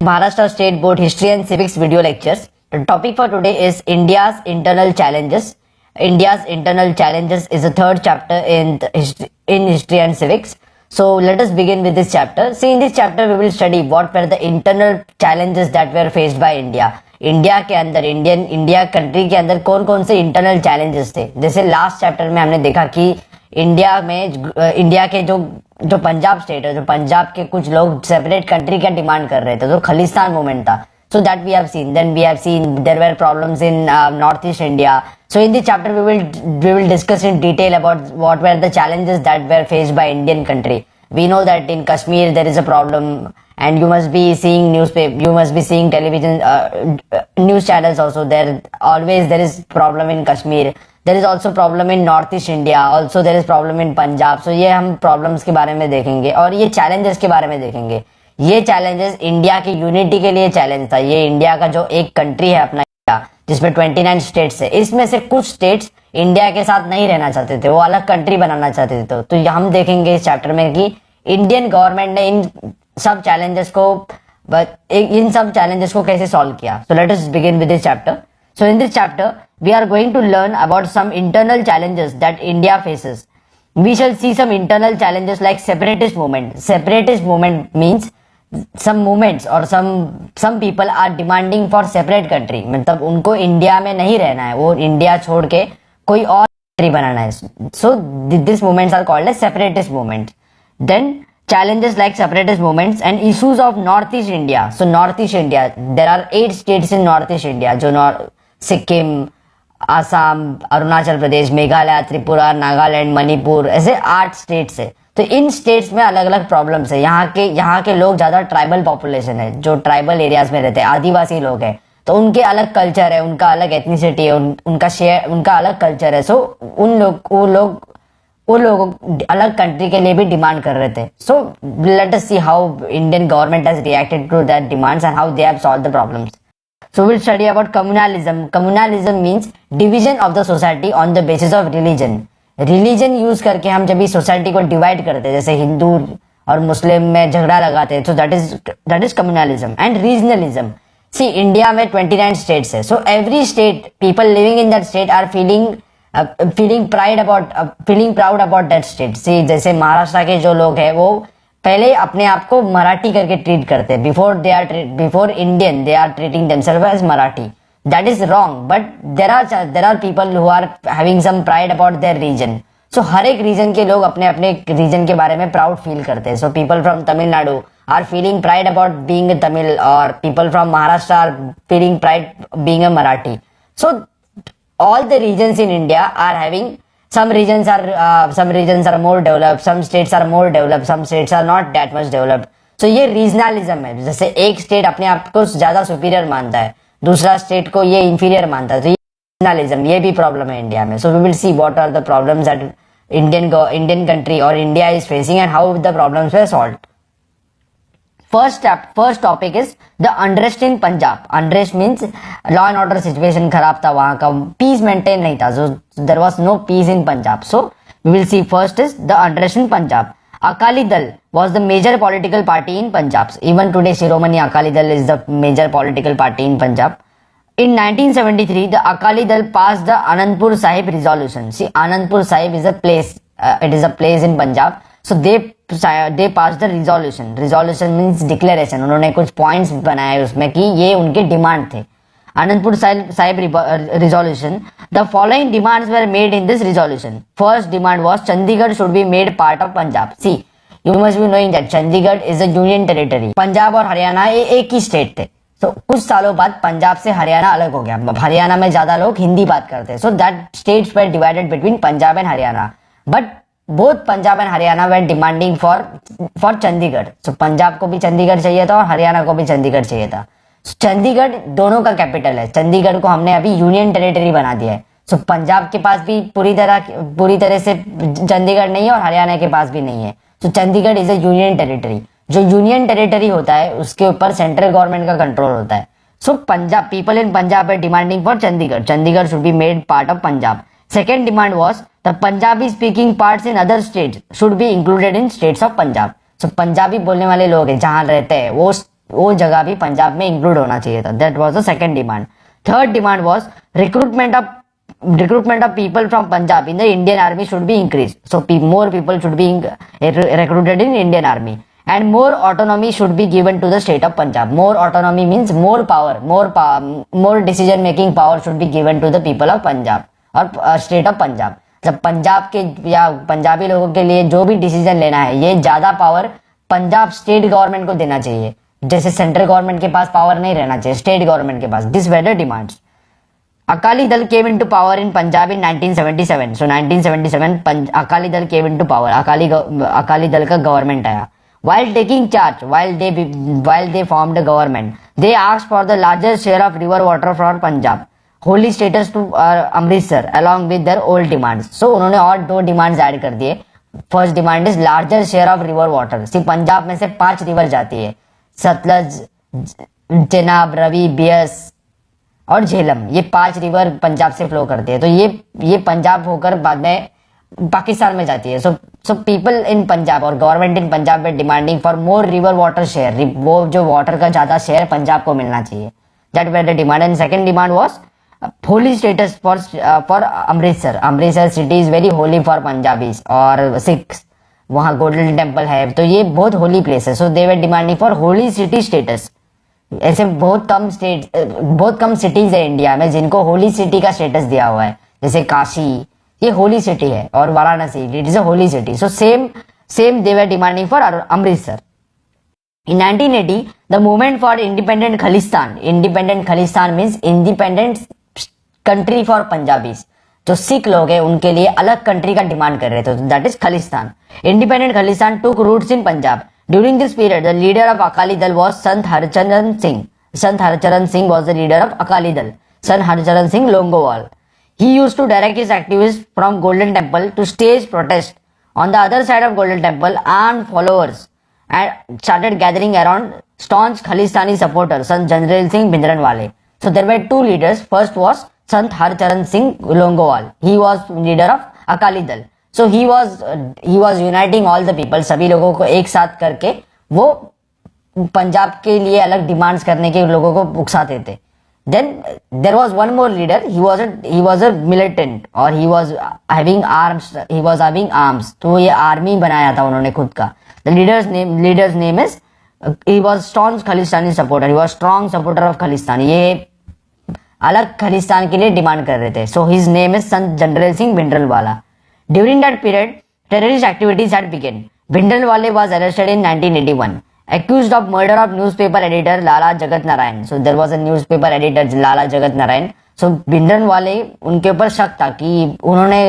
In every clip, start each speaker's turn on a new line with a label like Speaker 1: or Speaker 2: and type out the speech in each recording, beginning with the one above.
Speaker 1: Maharashtra State Board History and Civics video lectures. The topic for today is India's internal challenges. India's internal challenges is the third chapter in history and civics. So let us begin with this chapter. See, in this chapter we will study what were the internal challenges that were faced by India. India के अंदर India country के अंदर कौन कौन से internal challenges थे. जैसे last chapter में हमने देखा कि इंडिया के जो पंजाब स्टेट है, जो पंजाब के कुछ लोग सेपरेट कंट्री का डिमांड कर रहे थे, जो खलिस्तान मूवमेंट था. So that we have seen. Then we have seen there were problems in Northeast India. So in this chapter we will discuss in detail about what were the challenges that were faced by Indian country. We know that in Kashmir there is a problem, and you must be seeing newspaper, you must be seeing television, news channels also. There is problem in Kashmir. There is also problem in Northeast India. Also there is problem in Punjab. So ये हम problems के बारे में देखेंगे और ये challenges के बारे में देखेंगे. ये चैलेंजेस इंडिया की यूनिटी के लिए चैलेंज था. ये इंडिया का जो एक कंट्री है अपना इंडिया, जिसमें 29 स्टेट्स है, इसमें से कुछ स्टेट्स इंडिया के साथ नहीं रहना चाहते थे, वो अलग कंट्री बनाना चाहते थे. तो हम देखेंगे इस चैप्टर में कि इंडियन गवर्नमेंट ने इन सब चैलेंजेस को कैसे सॉल्व किया. So let us begin with this chapter. So in this chapter we are going to learn about some internal challenges that India faces. We shall see some internal challenges like separatist movement. Separatist movement means some movements or some people are demanding for separate country. मतलब उनको India में नहीं रहना है, वो India छोड़ के कोई और कंट्री बनाना है. So these movements are called as separatist movements. Then challenges like separatist movements and issues of Northeast India. So Northeast India, there are 8 states in Northeast India, जो सिक्किम, आसाम, अरुणाचल प्रदेश, मेघालय, त्रिपुरा, नागालैंड, मणिपुर, ऐसे 8 स्टेट्स है. तो इन स्टेट्स में अलग अलग प्रॉब्लम्स है. यहाँ के लोग ज्यादा ट्राइबल पॉपुलेशन है, जो ट्राइबल एरियाज में रहते हैं, आदिवासी लोग हैं. तो उनके अलग कल्चर है, उनका अलग एथनिसिटी है, उनका अलग कल्चर है. सो वो लोग अलग कंट्री के लिए भी डिमांड कर रहे थे. So let us see how Indian government has reacted to that demands and how they have solved the problems. So we'll study about communalism. Communalism means division of the society on the basis of religion. Religion use करके हम जब भी society को divide करते हैं, जैसे हिंदू और मुस्लिम में झगड़ा लगाते हैं, so that is communalism. And regionalism. See, India में 29 states है. So every state, people living in that state are feeling proud about that state. See, जैसे महाराष्ट्र के जो लोग हैं वो पहले अपने आप को मराठी करके ट्रीट करते हैं. Before Indian they are treating themselves as Marathi. That is wrong, but there are people who are having some pride about their region. So हर एक रीजन के लोग अपने अपने रीजन के बारे में प्राउड फील करते हैं. So people from Tamil Nadu are feeling pride about being a Tamil, और people from Maharashtra are feeling pride being a Marathi. So all the regions in India are having some regions are more developed, some states are more developed, some states are not that much developed. So ये regionalism है. जैसे एक state अपने आप को ज्यादा superior मानता है, दूसरा स्टेट को ये इंफीरियर मानता है. रीजनलिज्म, ये भी प्रॉब्लम है इंडिया में. So we will see what are the problems that Indian country और India is facing and how the problems were solved. First topic is the unrest in Punjab. Unrest means law and order situation खराब था, वहां का peace maintain नहीं था. So there was no peace in Punjab. So we will see first is the unrest in Punjab. Akali Dal was the major political party in Punjab. Even today Shiromani Akali Dal is the major political party in Punjab. In 1973 the Akali Dal passed the Anandpur Sahib resolution. See, Anandpur Sahib is a place, it is a place in Punjab. So they passed the resolution. Resolution means declaration. उन्होंने कुछ points बनाए उसमें कि ये उनके demand थे. Anandpur Sahib resolution. The following demands were made in this resolution. First demand was Chandigarh should be made part of Punjab. See, you must be knowing that Chandigarh is a union territory. Punjab और हरियाणा ये एक ही state थे. So कुछ सालों बाद पंजाब से हरियाणा अलग हो गया. हरियाणा में ज्यादा लोग हिंदी बात करते हैं. So that states were divided between Punjab and Haryana. But both Punjab and Haryana were demanding for Chandigarh. So Punjab को भी चंडीगढ़ चाहिए था और हरियाणा को भी चंडीगढ़ चाहिए था. चंडीगढ़ दोनों का कैपिटल है. चंडीगढ़ को हमने अभी यूनियन टेरिटरी बना दिया है. सो पंजाब के पास भी पूरी तरह से चंडीगढ़ नहीं है और हरियाणा के पास भी नहीं है. So Chandigarh is a union territory. जो यूनियन टेरिटरी होता है उसके ऊपर सेंट्रल गवर्नमेंट का कंट्रोल होता है. So Punjab, people in Punjab are demanding for Chandigarh should be made part of Punjab. Second demand was the Punjabi speaking parts in other states should be included in states of Punjab. So Punjabi बोलने वाले लोग हैं जहां रहते हैं वो वो जगह भी पंजाब में इंक्लूड होना चाहिए था. That was the second demand. Third demand was recruitment of people from Punjab in the Indian army should be increased. So more people should be recruited in Indian army, and more autonomy should be given to the state of Punjab. More autonomy means more power, more decision making power should be given to the people of Punjab और state of Punjab. जब पंजाब के या पंजाबी लोगों के लिए जो भी decision लेना है, ये ज्यादा पावर पंजाब स्टेट गवर्नमेंट को देना चाहिए. जैसे सेंट्रल गवर्नमेंट के पास पावर नहीं रहना चाहिए, स्टेट गवर्नमेंट के पास. This were the demands. Akali Dal came into power in Punjab in 1977. So 1977 Akali Dal came into power. Akali Dal का गवर्नमेंट आया. While taking charge, while they formed the government, they asked for the largest share of river water from Punjab, holy status to Amritsar, along with their old demands. So उन्होंने और 2 demands add कर दिए. First demand is larger share of river water. सिर्फ पंजाब में से 5 river जाती है, सतलज, चेनाब, रवि, बियस और झेलम. ये 5 रिवर पंजाब से फ्लो करती है. तो ये पंजाब होकर बाद में पाकिस्तान में जाती है. सो पीपल इन पंजाब और गवर्नमेंट इन पंजाब में demanding for more river water share. वो जो वाटर का ज्यादा शेयर पंजाब को मिलना चाहिए. That were the demand. And second demand was holy status for Amritsar. Amritsar city is very holy for Punjabis और सिख्स. वहां गोल्डन टेम्पल है, तो ये बहुत होली प्लेस है. So they were demanding for holy city status. ऐसे बहुत कम सिटीज है इंडिया में जिनको होली सिटी का स्टेटस दिया हुआ है. जैसे काशी, ये होली सिटी है, और Varanasi, it is a holy city. So same they were demanding for Amritsar. In 1980, the movement for independent Khalistan means independent country for Punjabis. जो सिख लोग हैं उनके लिए अलग कंट्री का डिमांड कर रहे थे, that is Khalistan. Independent Khalistan took roots in Punjab. During this period, the leader of Akali Dal was Sant Harcharan Singh. Sant Harcharan Singh was the leader of Akali Dal. Sant Harcharan Singh Longowal. He used to direct his activists from Golden Temple to stage protest. On the other side of Golden Temple, armed followers and started gathering around staunch Khalistani supporters, Sant Janrail Singh Bhindranwale. So there were 2 leaders. First was Sant Harcharan Singh Longowal. He was leader of Akali Dal. So he was uniting all the people. सभी लोगों को एक साथ करके वो पंजाब के लिए अलग डिमांड्स करने के लोगों को उकसाते थे. Then there was one more leader. He was a militant और he was having arms. तो ये आर्मी बनाया था उन्होंने खुद का. The leader's name is he was staunch Khalistani supporter. He was strong supporter of Khalistan. ये अलग खालिस्तान के लिए डिमांड कर रहे थे. So his name is Sant Janrail Singh Bhindranwala. During that period, terrorist activities had begun. Bhindranwale was arrested in 1981, accused of murder of newspaper editor Lala Jagat Narayan. So there was a newspaper editor Lala Jagat Narayan. So Bhindranwale, उनके ऊपर शक था कि उन्होंने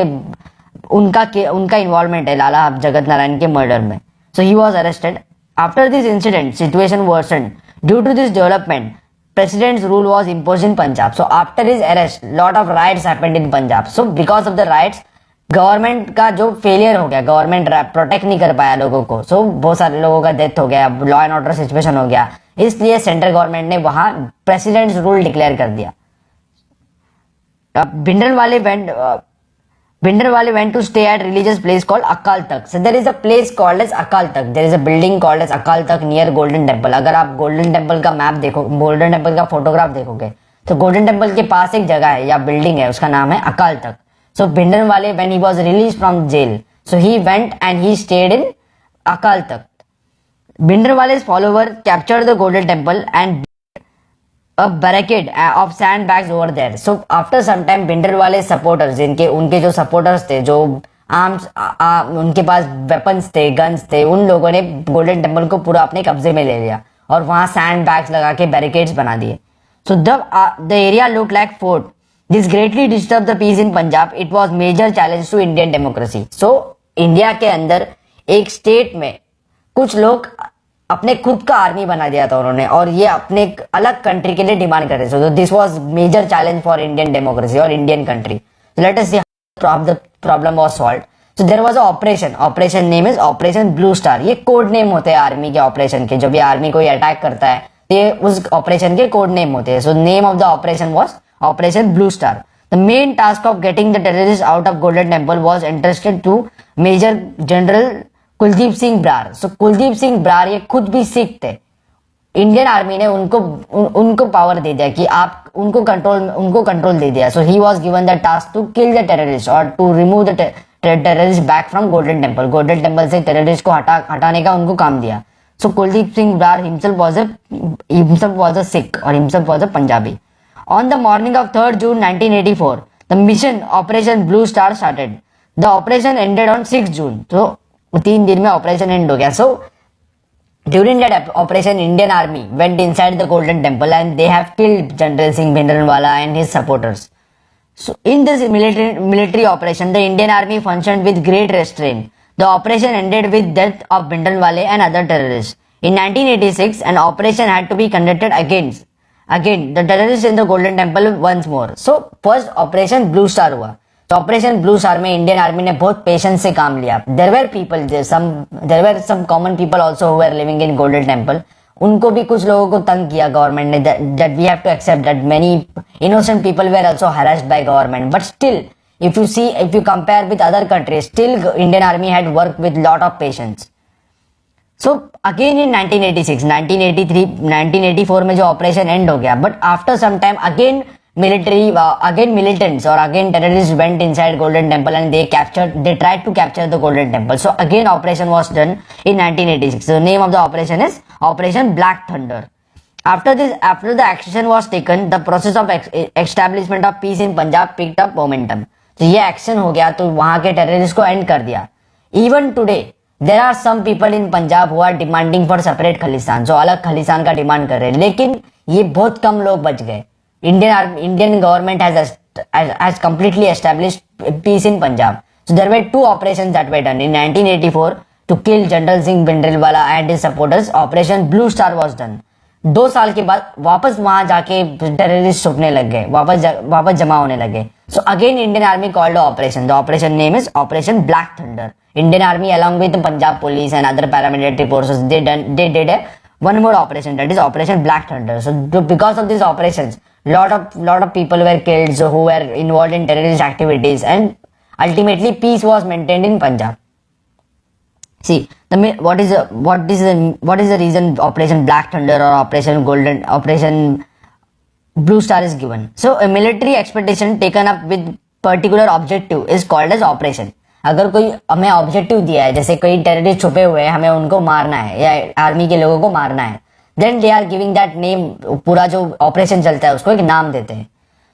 Speaker 1: उनका involvement है लाला जगत नारायण के murder में. So he was arrested. After this incident, situation worsened. Due to this development, president's rule was imposed in Punjab. So after his arrest, lot of riots happened in Punjab. So because of the riots, government का जो failure हो गया, government protect नहीं कर पाया लोगों को. सो बहुत सारे लोगों का डेथ हो गया, लॉ एंड ऑर्डर सिचुएशन हो गया. इसलिए सेंट्रल गवर्नमेंट ने वहां प्रेसिडेंट्स रूल डिक्लेयर कर दिया. Bhindranwale went to stay at religious place called Akal Takht. So there is a place called as Akal Takht. There is a building called as Akal Takht near Golden Temple. अगर आप golden temple का map देखो, golden temple का photograph देखोगे, तो golden temple के पास एक जगह है या बिल्डिंग है, उसका नाम है Akal Takht. So Bhindranwale, when he was released from jail, so he went and he stayed in Akal Takht. Bhindranwale's followers captured the Golden Temple and a barricade of sandbags over there. So after some time, Bhindranwale supporters, उनके जो supporters थे, जो arms उनके पास weapons थे, guns थे, उन लोगों ने गोल्डन टेम्पल को पूरा अपने कब्जे में ले लिया और वहां सैंड बैग्स लगा के बैरिकेड्स बना दिए. So the area looked like fort. This greatly disturbed the peace in Punjab. It was major challenge to Indian democracy. So India के अंदर एक स्टेट में कुछ लोग अपने खुद का आर्मी बना दिया था उन्होंने, और ये अपने अलग कंट्री के लिए डिमांड कर रहे थे. So this was major challenge for Indian democracy or Indian country. So let us see how the problem was solved. So there was a operation. Operation name is Operation Blue Star. ये code name होते हैं army के operation के. जब ये army कोई attack करता है, ये उस ऑपरेशन के कोड नेम होते हैं. So name of the operation was Operation Blue Star. The main task of getting the terrorists out of Golden Temple was entrusted to Major General Kuldeep Singh Brar. So Kuldeep Singh Brar ये खुद भी सिख थे इंडियन आर्मी ने उनको power दे दिया कि आप उनको कंट्रोल दे दिया. So he was given the task to kill the terrorist और to remove the terrorist back from Golden Temple. Golden Temple से टेररिस्ट को हटाने का उनको काम दिया. सो Kuldeep Singh Brar himself was a Sikh or himself was a Punjabi. On the morning of 3rd June 1984, the mission Operation Blue Star started. The operation ended on 6th June. So 3 दिन में operation end हो गया. So during that operation, Indian Army went inside the Golden Temple and they have killed General Singh Bhindranwala and his supporters. So in this military operation, the Indian Army functioned with great restraint. The operation ended with death of Bhindranwale and other terrorists. In 1986, an operation had to be conducted against the terrorists in the Golden Temple once more. So first operation Blue Star हुआ. तो Operation Blue Star में Indian army ने बहुत patience से काम लिया. There were some common people also who were living in Golden Temple. उनको भी कुछ लोगों को तंग किया गवर्नमेंट ने. That we have to accept that many innocent people were also harassed by government. But still if you compare with other countries, still Indian army had worked with lot of patience. So again in 1986, 1983, 1984 में जो operation end हो गया. But after some time again militants or again terrorists went inside Golden Temple and they tried to capture the Golden Temple. So again operation was done in 1986. The name of the operation is Operation Black Thunder. After the action was taken, the process of establishment of peace in Punjab picked up momentum. तो ये action हो गया तो वहां के terrorist को end कर दिया. Even today there are some people in Punjab who are demanding for separate Khalistan, जो अलग खलिस्तान का डिमांड कर रहे हैं. लेकिन ये बहुत कम लोग बच गए. Indian government has completely established peace in Punjab. So there were 2 operations that were done in 1984 to kill General Singh Bhindranwala and his supporters. Operation Blue Star was done. 2 साल के बाद वापस वहां जाके टेररिस्ट छुपने लग गए, वापस जमा होने लगे. So again Indian Army called the operation. The operation name is Operation Black Thunder. Indian Army along with the Punjab Police and other paramilitary forces they did one more operation, that is Operation Black Thunder. So because of these operations, lot of people were killed who were involved in terrorist activities, and ultimately peace was maintained in Punjab. See, what is the reason Operation Black Thunder or Operation Blue Star is given? So a military expedition taken up with particular objective is called as operation. अगर कोई हमें objective दिया है, जैसे कोई terrorist छुपे हुए हैं, हमें उनको मारना है या आर्मी के लोगों को मारना है, then they are giving that name. पूरा जो ऑपरेशन चलता है उसको एक नाम देते हैं.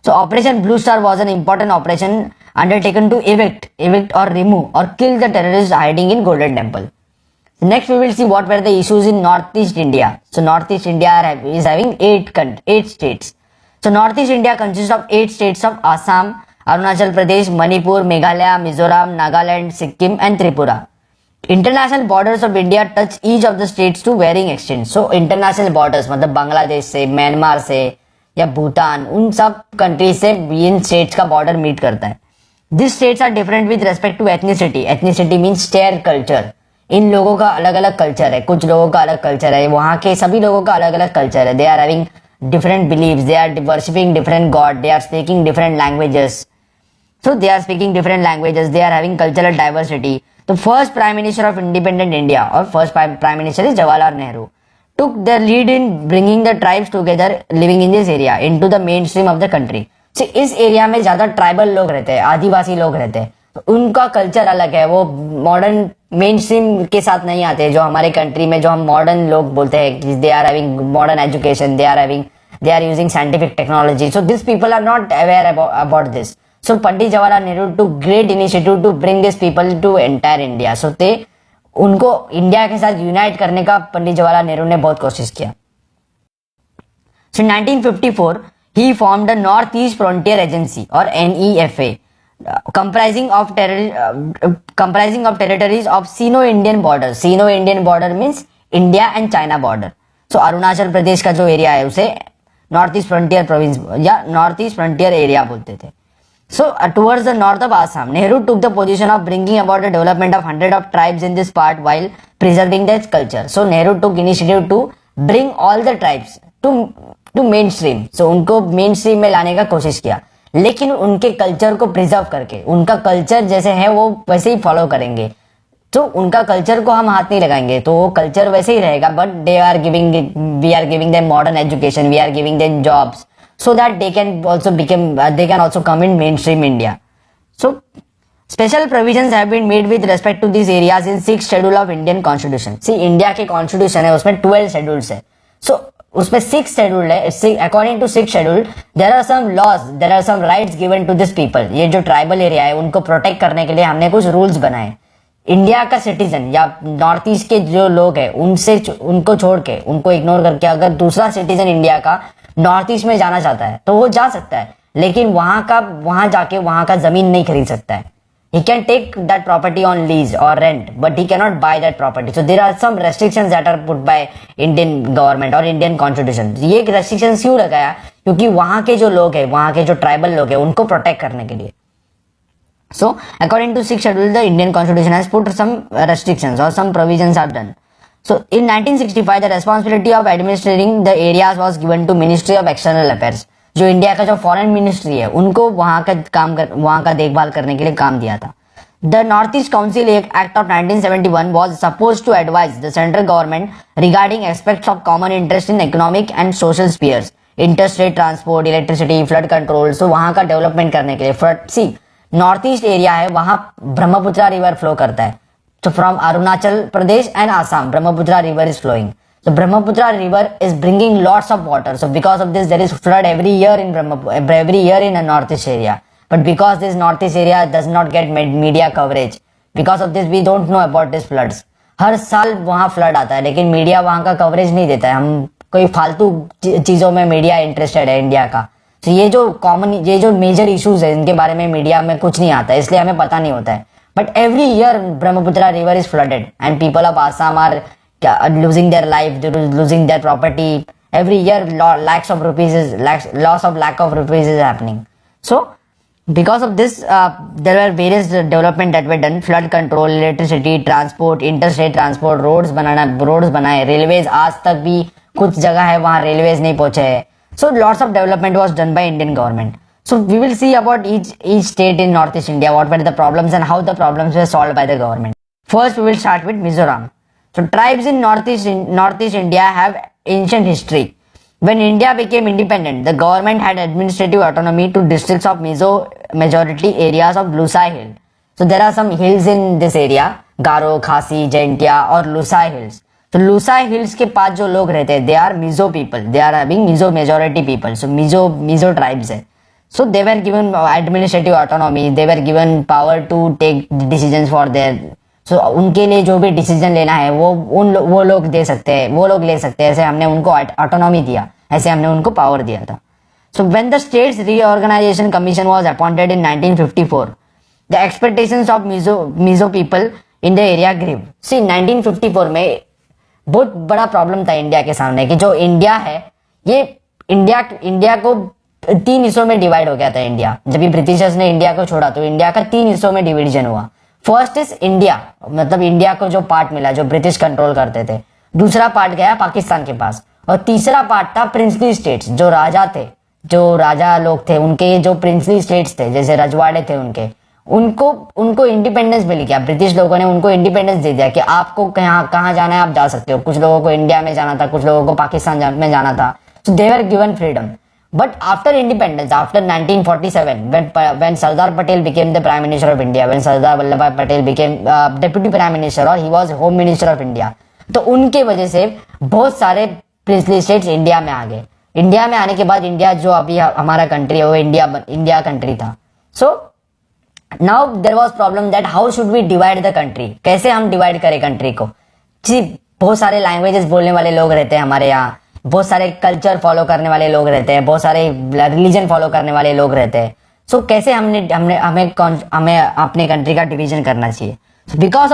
Speaker 1: So Operation Blue Star was an important operation undertaken to evict or remove or kill the terrorists hiding in Golden Temple. Next we will see what were the issues in Northeast India. So Northeast India is having 8 states. So Northeast India consists of 8 states of Assam, Arunachal Pradesh, Manipur, Meghalaya, Mizoram, Nagaland, Sikkim and Tripura. International borders of India touch each of the states to varying extent. So international borders मतलब बांग्लादेश से, Myanmar से या भूटान, उन सब countries से इन states का border meet करता है. These states are different with respect to ethnicity. Ethnicity means shared culture. इन लोगों का अलग अलग कल्चर है, कुछ लोगों का अलग कल्चर है, वहां के सभी लोगों का अलग अलग कल्चर है. They are having different beliefs, they are worshipping different god, they are speaking different languages. So they are speaking different languages, they are having cultural diversity. The first Prime Minister of independent India or first Prime Minister is Jawaharlal Nehru. Took the lead in bringing the tribes together living in this area into the mainstream of the country. So इस area में ज्यादा tribal लोग रहते हैं, आदिवासी लोग रहते हैं, तो उनका कल्चर अलग है. वो मॉडर्न मेन स्ट्रीम के साथ नहीं आते जो हमारे कंट्री में जो हम मॉडर्न लोग बोलते हैं. They are having modern education, they are using scientific technology. So these people are not aware about this. So Pandit Jawaharlal Nehru took great initiative to bring these people to entire India. So they उनको India के साथ unite करने का पंडित जवाहरलाल नेहरू ने बहुत कोशिश किया. So in 1954 he formed the North East Frontier Agency or NEFA, comprising of territories of Sino-Indian border. Sino-Indian border means India and China border. So Arunachal Pradesh का जो एरिया है उसे नॉर्थ ईस्ट फ्रंटियर प्रोविंस या नॉर्थ ईस्ट फ्रंटियर एरिया बोलते थे. So towards the north of Assam, Nehru took the position of bringing about the development of 100 of tribes in this part while preserving their culture. So Nehru took initiative to bring all the tribes to mainstream. So उनको mainstream में लाने का कोशिश किया, लेकिन उनके culture को preserve करके, उनका कल्चर जैसे है वो वैसे ही फॉलो करेंगे. तो उनका कल्चर को हम हाथ नहीं लगाएंगे तो वो कल्चर वैसे ही रहेगा, but we are giving them modern education, we are giving them jobs so that they can also come in mainstream India. So special provisions have been made with respect to these areas in 6th schedule of Indian constitution. See, India के constitution है उसमें 12 schedules है, so उसमें 6 schedule है. According to 6th schedule there are some laws, there are some rights given to this people. ये जो tribal area है उनको प्रोटेक्ट करने के लिए हमने कुछ रूल्स बनाए. इंडिया का सिटीजन या नॉर्थ ईस्ट के जो लोग हैं उनको छोड़ के, उनको इग्नोर करके अगर दूसरा सिटीजन इंडिया का नॉर्थ ईस्ट में जाना चाहता है तो वो जा सकता है, लेकिन वहां जाके वहां का जमीन नहीं खरीद सकता है. He can take that property on lease और rent, but he can not buy that property. So there are some restrictions that are put by Indian government और इंडियन कॉन्स्टिट्यूशन. ये रेस्ट्रिक्शंस क्यों लगाया? क्योंकि वहां के जो लोग हैं, वहां के जो ट्राइबल लोग हैं, उनको प्रोटेक्ट करने के लिए. So, according to 6th schedule, the Indian constitution has put some restrictions or some provisions are done. So, in 1965, the responsibility of administering the areas was given to Ministry of External Affairs. जो India का जो foreign ministry है उनको वहां का देखभाल करने के लिए काम दिया था. The Northeast Council Act of 1971 was supposed to advise the central government regarding aspects of common interest in economic and social spheres, interstate transport, electricity, flood control. So, वहां का डेवलपमेंट करने के लिए नॉर्थ ईस्ट एरिया है, वहां Brahmaputra river flow करता है. तो from Arunachal Pradesh and Assam Brahmaputra river is flowing. So Brahmaputra river is bringing lots of water. So because of this, there is flood every year in a northeast area. But because this northeast area does not get media coverage, because of this we don't know about these floods. हर साल वहां flood आता है, लेकिन media वहां का coverage नहीं देता है. हम कोई फालतू चीजों में मीडिया इंटरेस्टेड है इंडिया का. तो ये जो मेजर इश्यूज है इनके बारे में मीडिया में कुछ नहीं आता है, इसलिए हमें पता नहीं होता है. But every year Brahmaputra river is flooded and people of Assam are losing their life, losing their property. Every year lakhs of rupees is happening. So because of this there were various development that were done. Flood control, electricity, transport, interstate transport, roads बनाए, railways आज तक भी कुछ जगह है वहां railways नहीं पहुंचे है. So lots of development was done by Indian government. So we will see about each state in Northeast India, what were the problems and how the problems were solved by the government. First we will start with Mizoram. So tribes in Northeast India have ancient history. When India became independent, the government had administrative autonomy to districts of Mizo majority areas of Lusai Hill. So there are some hills in this area, Garo, Khasi, Jaintia or Lusai Hills. So Lusai Hills के पास जो लोग रहते हैं, they are Mizo people. They are having Mizo majority people. So Mizo tribes है. So they were given administrative autonomy. They were given power to take decisions for their. So उनके लिए जो भी डिसीजन लेना है वो लोग ले सकते हैं. ऐसे हमने उनको ऑटोनॉमी दिया, ऐसे हमने उनको पावर दिया था. So when the states reorganization commission was appointed in 1954, the expectations of Mizo people in the area grew. See 1954 में बहुत बड़ा प्रॉब्लम था इंडिया के सामने कि जो इंडिया है ये इंडिया को 3 हिस्सों में डिवाइड हो गया था. इंडिया जब भी ब्रिटिशर्स ने इंडिया को छोड़ा तो इंडिया का 3 हिस्सों में डिवीजन हुआ. फर्स्ट इज इंडिया, मतलब इंडिया को जो पार्ट मिला जो ब्रिटिश कंट्रोल करते थे. दूसरा पार्ट गया पाकिस्तान के पास और तीसरा पार्ट था प्रिंसली स्टेट्स. जो राजा लोग थे उनके जो प्रिंसली स्टेट्स थे जैसे रजवाड़े थे उनको इंडिपेंडेंस मिल गया. ब्रिटिश लोगों ने उनको इंडिपेंडेंस दे दिया कि आपको कहाँ जाना है आप जा सकते हो. कुछ लोगों को इंडिया में जाना था, कुछ लोगों को पाकिस्तान में जाना था. So they were given freedom. But after independence, after 1947, when Sardar Patel became the Prime Minister of India, when Sardar Vallabhbhai Patel became Deputy Prime Minister और he was Home Minister of India, तो उनके वजह से बहुत सारे princely states India में आ गए. India में आने के बाद इंडिया जो अभी हमारा कंट्री है वो इंडिया कंट्री था. So now there was problem that how should we divide the country, कैसे हम डिवाइड करें कंट्री को. जी बहुत सारे लैंग्वेजेस बोलने वाले लोग रहते हैं हमारे यहाँ, बहुत सारे कल्चर फॉलो करने वाले लोग रहते हैं, बहुत सारे रिलीजन फॉलो करने वाले लोग रहते हैं. सो कैसे हमें अपने कंट्री का डिवीजन करना चाहिए. Because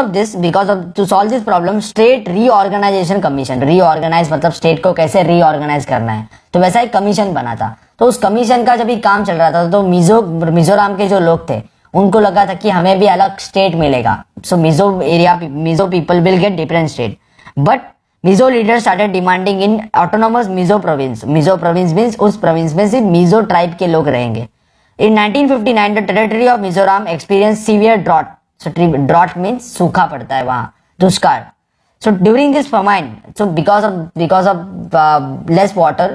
Speaker 1: of to solve this problem state reorganisation commission, reorganise मतलब स्टेट को कैसे रीऑर्गेनाइज करना है, तो वैसा एक कमीशन बना था. तो उस कमीशन का जब भी काम चल रहा था तो मिजोरम के जो लोग थे उनको लगा था कि हमें भी अलग स्टेट मिलेगा. So Mizo people will get different state. But Mizo leaders started demanding in autonomous Mizo province. Mizo province means उस province में सिर्फ Mizo tribe के लोग रहेंगे. In 1959, the territory of Mizoram experienced severe drought. So drought means सूखा पड़ता है वहां, दुष्काल. So during this famine, so because of less water,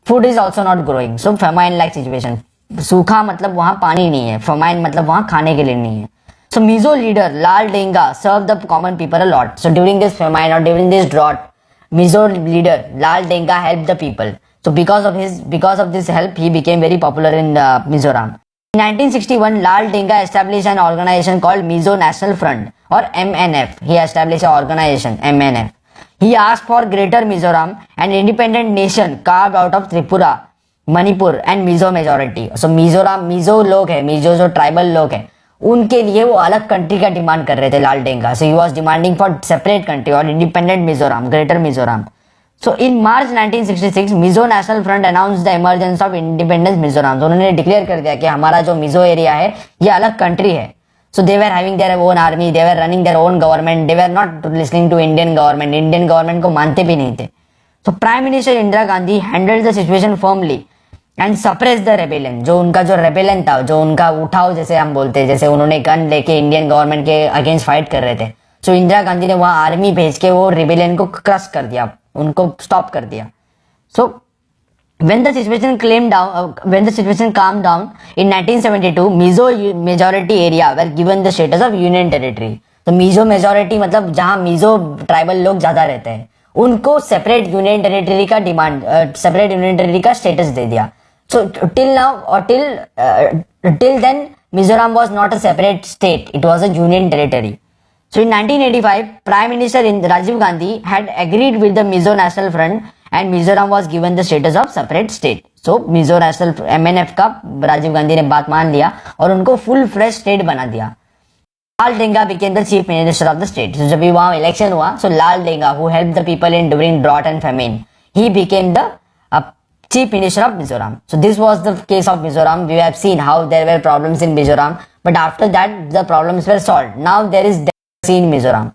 Speaker 1: food is also not growing. So famine like situation. सूखा मतलब वहां पानी नहीं है, famine मतलब वहां खाने के लिए नहीं है. So Mizo leader Lal Denga served the common people a lot. So during this famine or during this drought, Mizo leader Lal Denga helped the people. So because of this help, he became very popular in Mizoram. In 1961, Lal Denga established an organization called Mizo National Front or MNF. He established an organization MNF. He asked for Greater Mizoram, an independent nation carved out of Tripura, Manipur and Mizo majority. So Mizoram, Mizo लोग है, Mizo जो tribal लोग है, उनके लिए वो अलग country का डिमांड कर रहे थे लाल डेंगा. So he was demanding for separate country or independent Mizoram, Greater Mizoram. So in March 1966, Mizo National Front announced the emergence of independence Mizoram. तो उन्होंने डिक्लेयर कर दिया कि हमारा जो मिजो एरिया है ये अलग कंट्री है. So they were having their own army, they were running their own government, they were not listening to Indian government. Indian government को मानते भी नहीं थे. So Prime Minister Indira Gandhi handled the situation firmly and suppressed the rebellion. जो उनका जो rebellion था, जो उनका उठाव जैसे हम बोलते हैं, जैसे उन्होंने गन लेके इंडियन गवर्नमेंट के अगेंस्ट फाइट कर रहे थे. So इंदिरा गांधी ने वहां आर्मी भेज के वो rebellion को क्रश कर दिया, उनको स्टॉप कर दिया. So when the situation calmed down in 1972, Mizo majority area were given the status of union territory. तो Mizo majority मतलब जहां Mizo ट्राइबल लोग ज्यादा रहते हैं, उनको सेपरेट यूनियन टेरिटरी का डिमांड, सेपरेट यूनियन टेरिटरी का स्टेटस दे दिया. So till now or till then Mizoram was not a separate state, it was a union territory. So in 1985, Prime Minister Rajiv Gandhi had agreed with the Mizo National Front and Mizoram was given the status of separate state. So Mizo National MNF का राजीव गांधी ने बात मान लिया और उनको full fresh state बना दिया. लाल डेंगा became the chief minister of the state. So जब भी वहाँ इलेक्शन हुआ, so Lal डेंगा who helped the people in during drought and famine, he became the chief minister of Mizoram. So this was the case of Mizoram. We have seen how there were problems in Mizoram, but after that the problems were solved. Now there is democracy in Mizoram.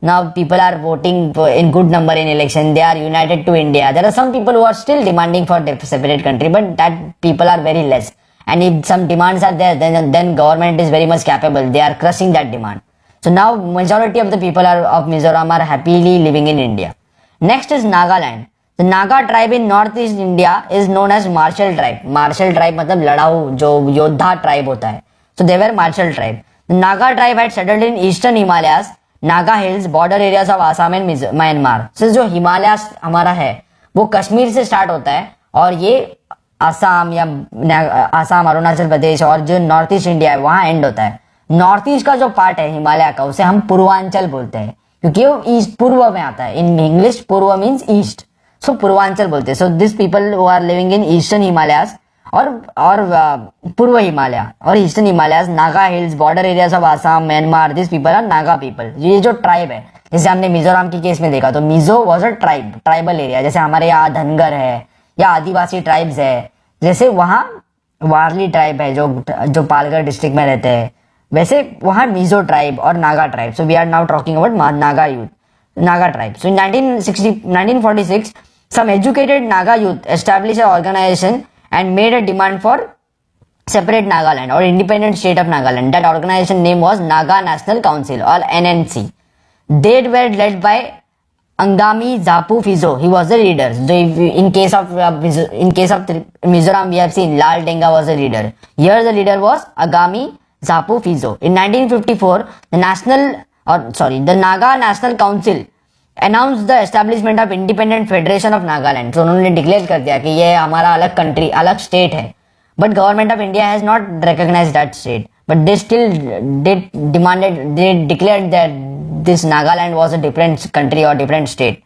Speaker 1: Now people are voting in good number in election. They are united to India. There are some people who are still demanding for separate country, but that people are very less. And if some demands are there, then government is very much capable. They are crushing that demand. So now majority of the people of Mizoram are happily living in India. Next is Nagaland. The Naga tribe in northeast India is known as martial tribe. Martial tribe मतलब लड़ाऊ जो योद्धा tribe होता है. So they were martial tribe. The Naga tribe had settled in eastern Himalayas, Naga Hills, border areas of Assam and Myanmar. So जो हिमालय हमारा है वो कश्मीर से स्टार्ट होता है और ये असम या असम, अरुणाचल प्रदेश और जो नॉर्थ ईस्ट इंडिया है वहां एंड होता है. नॉर्थ ईस्ट का जो पार्ट है हिमालय का उसे हम पूर्वांचल बोलते हैं क्योंकि वो ईस्ट पूर्व में आता है. In English purva means east, so Purvanchal बोलते हैं. So this people who are living in Eastern Himalayas और पूर्व हिमालय और Eastern Himalayas, Naga hills, border areas of Assam, Myanmar, this people are Naga people. ये जो ट्राइब है, जैसे हमने मिजोरम की केस में देखा तो Mizo was a tribe, tribal area. जैसे हमारे यहाँ धनगर है या आदिवासी ट्राइब्स है, जैसे वहां वारली ट्राइब है जो पालघर डिस्ट्रिक्ट में रहते हैं, वैसे वहां मिजो ट्राइब और Naga tribe. So we are now talking about Naga tribe. So in 1946 some educated Naga youth established an organization and made a demand for separate Nagaland or independent state of Nagaland. That organization name was Naga National Council or NNC. They were led by Angami Zapu Fizo. He was the leader. So in case of Mizoram, we have seen Lal Denga was the leader. Here the leader was Angami Zapu Fizo. In 1954, the Naga National Council announced the establishment of independent federation of Nagaland. So उन्होंने declare कर दिया कि ये हमारा अलग country, अलग state है. But government of India has not recognized that state. But they still they declared that this Nagaland was a different country or different state.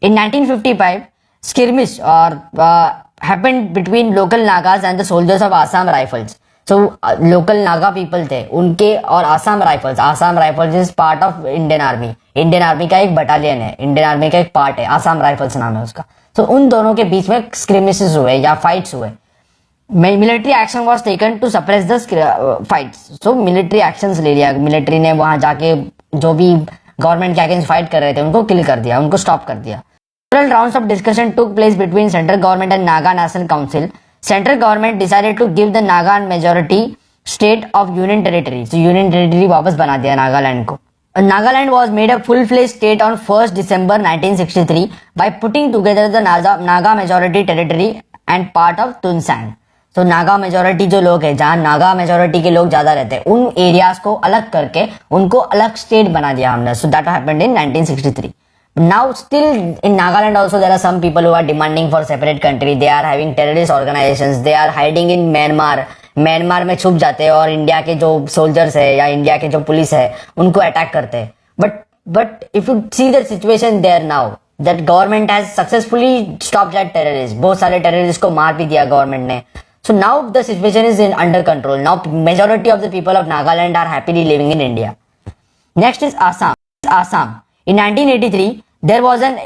Speaker 1: In 1955, skirmish happened between local Nagas and the soldiers of Assam Rifles. So local Naga people थे उनके और Assam rifles is part of Indian army. Indian army का एक battalion है, Indian army का एक part है, Assam rifles नाम है उसका. तो उन दोनों के बीच में स्क्रिमिशेस हुए या फाइट्स हुए. Military action was taken to suppress the fights. So military actions ले लिया, मिलिट्री ने वहां जाके जो भी गवर्नमेंट के अगेंस्ट फाइट कर रहे थे उनको किल कर दिया, उनको स्टॉप कर दिया. Several rounds of discussion took place between central government and Naga National Council. Central government decided to give the Naga majority state of union territory, तो यूनियन टेरिटरी वापस बना दिया नागालैंड को. Nagaland was made a full-fledged state on 1st December 1963 by putting together the Naga majority territory and part of Tunsang. तो Naga majority जो लोग हैं, जहाँ नागा मेजोरिटी के लोग ज्यादा रहते हैं, उन एरियाज को अलग करके उनको अलग स्टेट बना दिया हमने. So that happened in 1963. Now still in Nagaland also there are some people who are demanding for separate country. They are having terrorist organizations. They are hiding in Myanmar. Myanmar में छुप जाते हैं और India के जो soldiers है या India के जो पुलिस है उनको अटैक करते हैं. But if you see the situation there now, that government has successfully stop that terrorist. बहुत सारे टेररिस्ट को मार भी दिया गवर्नमेंट ने. So now the situation is in under control. Now majority of the people of Nagaland are happily living in India. Next is Assam. Assam in 1983 there was an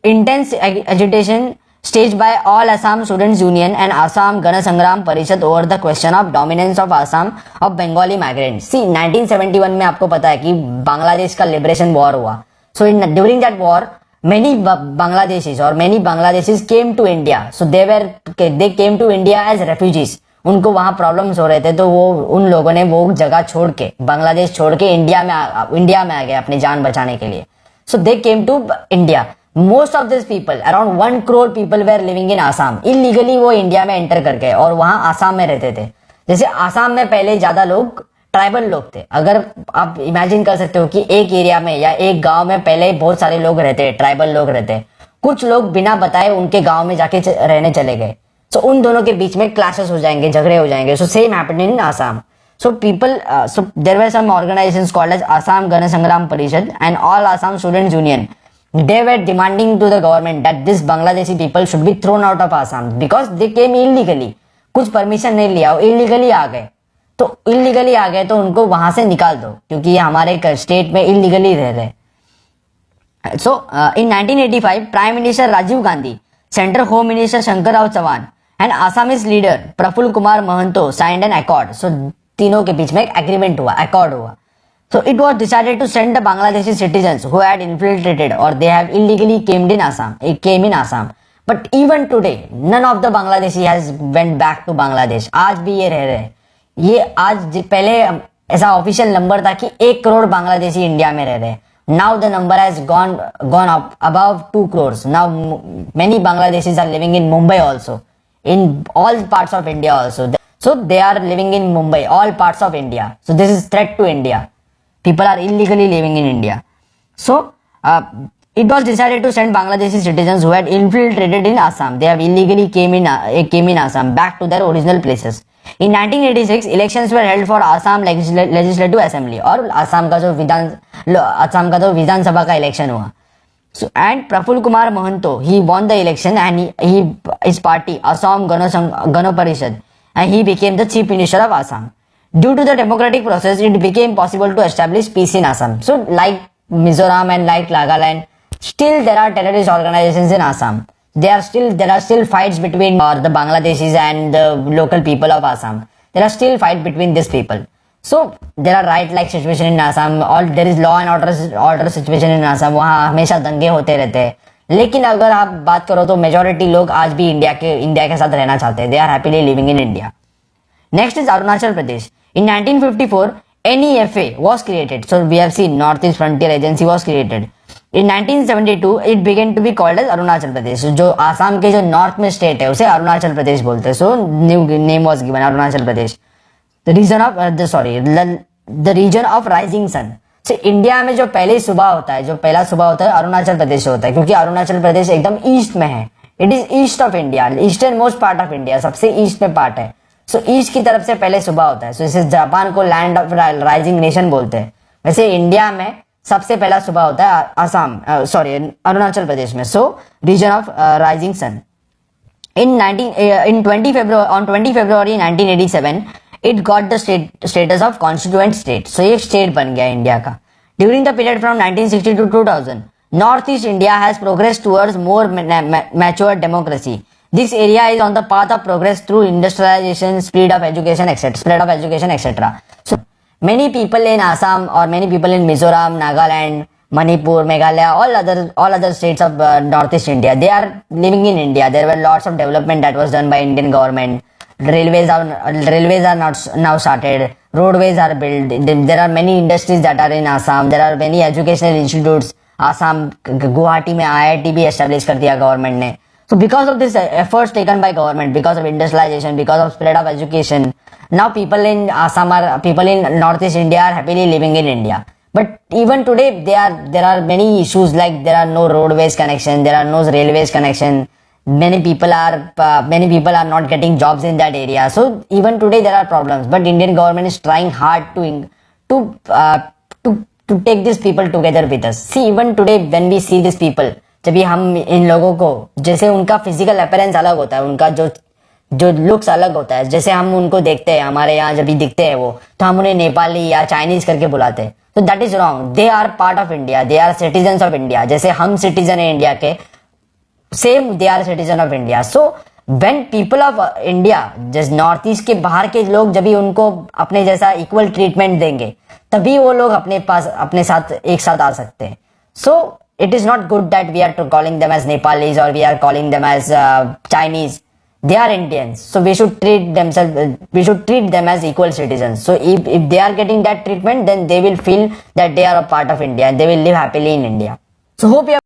Speaker 1: intense agitation staged by all Assam Students Union and Assam Gana Sangram Parishad over the question of dominance of Assam of Bengali migrants. See, 1971 में आपको पता है कि बांग्लादेश का liberation war हुआ. So during that war many Bangladeshis or many Bangladeshis came to India. So they came to India as refugees. उनको वहां problems हो रहे थे, तो वो उन लोगों ने वो जगह छोड़ के, बांग्लादेश छोड़ के इंडिया में आ गए अपनी जान बचाने के लिए. So they came to India. Most of this people, around 1 crore people were living in Assam. Illegally वो इंडिया में एंटर करके और वहां आसाम में रहते थे. जैसे आसाम में पहले ज्यादा लोग ट्राइबल लोग थे. अगर आप इमेजिन कर सकते हो कि एक एरिया में या एक गांव में पहले बहुत सारे लोग रहते, ट्राइबल लोग रहते. कुछ लोग बिना बताए उनके गांव में जाके रहने चले गए. सो उन दोनों के बीच में क्लैशेस हो जाएंगे, झगड़े हो जाएंगे. So same happened in Assam. So there were some organizations called as Assam Gana Sangram Parishad and All Assam Students Union. They were demanding to the government that this Bangladeshi people should be thrown out of Assam because they came illegally. कुछ permission नहीं लिया, illegally आ गए. तो illegally आ गए तो उनको वहां से निकाल दो, क्योंकि ये हमारे स्टेट में illegally रह रहे. So in 1985, Prime Minister Rajiv Gandhi, Central Home Minister Shankar Rao Chavan and Assamese leader Praful Kumar Mahanto signed an accord. So तीनों के बीच में एक एग्रीमेंट हुआ, अकॉर्ड हुआ. So it was decided to send the Bangladeshi citizens who had infiltrated or they have illegally came in Assam. But even today, none of the Bangladeshi has went back to Bangladesh. आज भी ये रह रहे हैं. ये आज पहले ऐसा ऑफिशियल नंबर था कि 1 crore बांग्लादेशी इंडिया में रह रहे हैं. Now the number has gone up above 2 crores. Now many Bangladeshis are living in Mumbai also, in all parts of India also. So they are living in Mumbai, all parts of India. So this is threat to India. People are illegally living in India. So it was decided to send Bangladeshi citizens who had infiltrated in Assam. They have illegally came in Assam back to their original places. In 1986, elections were held for Assam Legislative Assembly और असम का जो विधान सभा का election हुआ. So and Praful Kumar Mahanto, he won the election and his party Assam Gana Parishad, and he became the chief minister of Assam. Due to the democratic process, it became possible to establish peace in Assam. So like Mizoram and like Nagaland, still there are terrorist organizations in Assam. There are still fights between the Bangladeshis and the local people of Assam. There are still fights between these people. So there are riot-like situation in Assam. There is law and order situation in Assam. वहाँ हमेशा दंगे होते रहते हैं. लेकिन अगर आप बात करो तो मेजोरिटी लोग आज भी इंडिया के साथ रहना चाहते हैं. They are happily living in India. Next is Arunachal Pradesh. In 1954 NEFA was created. So we have seen North East Frontier Agency was created. In 1972 it began to be called as Arunachal Pradesh. जो आसाम के जो नॉर्थ में state है उसे अरुणाचल प्रदेश बोलते हैं. So new name was given Arunachal Pradesh. The region of rising sun. India में जो पहला सुबह होता है अरुणाचल प्रदेश से होता है, क्योंकि अरुणाचल प्रदेश एकदम ईस्ट में है. It is east of India, eastern most part of India, सबसे ईस्ट में पार्ट है. सो ईस्ट की तरफ से पहले सुबह होता है. सो इसे जापान को लैंड ऑफ राइजिंग नेशन बोलते हैं. वैसे इंडिया में सबसे पहला सुबह होता है अरुणाचल प्रदेश में. So region of rising sun. On 20 February 1987 it got the status of constituent state. So ये स्टेट बन गया इंडिया का. During the period from 1960 to 2000, Northeast India has progressed towards more mature democracy. This area is on the path of progress through industrialization, spread of education, etc. So many people in Assam or many people in Mizoram, Nagaland, Manipur, Meghalaya, all other states of Northeast India, they are living in India. There were lots of development that was done by Indian government. railways are not now started, roadways are built, there are many industries that are in Assam, there are many educational institutes. Assam, Guwahati में IIT भी establish कर दिया government ने. So because of this efforts taken by government, because of industrialization, because of spread of education, now people in Northeast India are happily living in India. But even today, there are many issues, like there are no roadways connection, there are no railways connection. Many people are not getting jobs in that area. So even today there are problems. But Indian government is trying hard to take these people together with us. See, even today when we see these people, जब भी हम इन लोगों को, जैसे उनका physical appearance अलग होता है, उनका जो लुक्स अलग होता है, जैसे हम उनको देखते हैं, हमारे यहाँ जब भी दिखते हैं वो, तो हम उन्हें नेपाली या चाइनीज करके बुलाते हैं. तो that is wrong. They are part of India, they are citizen of India. जैसे हम सिटीजन है इंडिया के, same they are citizen of India. So when people of India, जैसे नॉर्थ ईस्ट के बाहर के लोग जब भी उनको अपने जैसा इक्वल ट्रीटमेंट देंगे, तभी वो लोग अपने साथ एक साथ आ सकते हैं. सो it is not good that we are calling them as Nepalis or we are calling them as Chinese. They are Indians, so we should treat them as equal citizens. So if they are getting that treatment, then they will feel that they are a part of India and they will live happily in India. So hope you have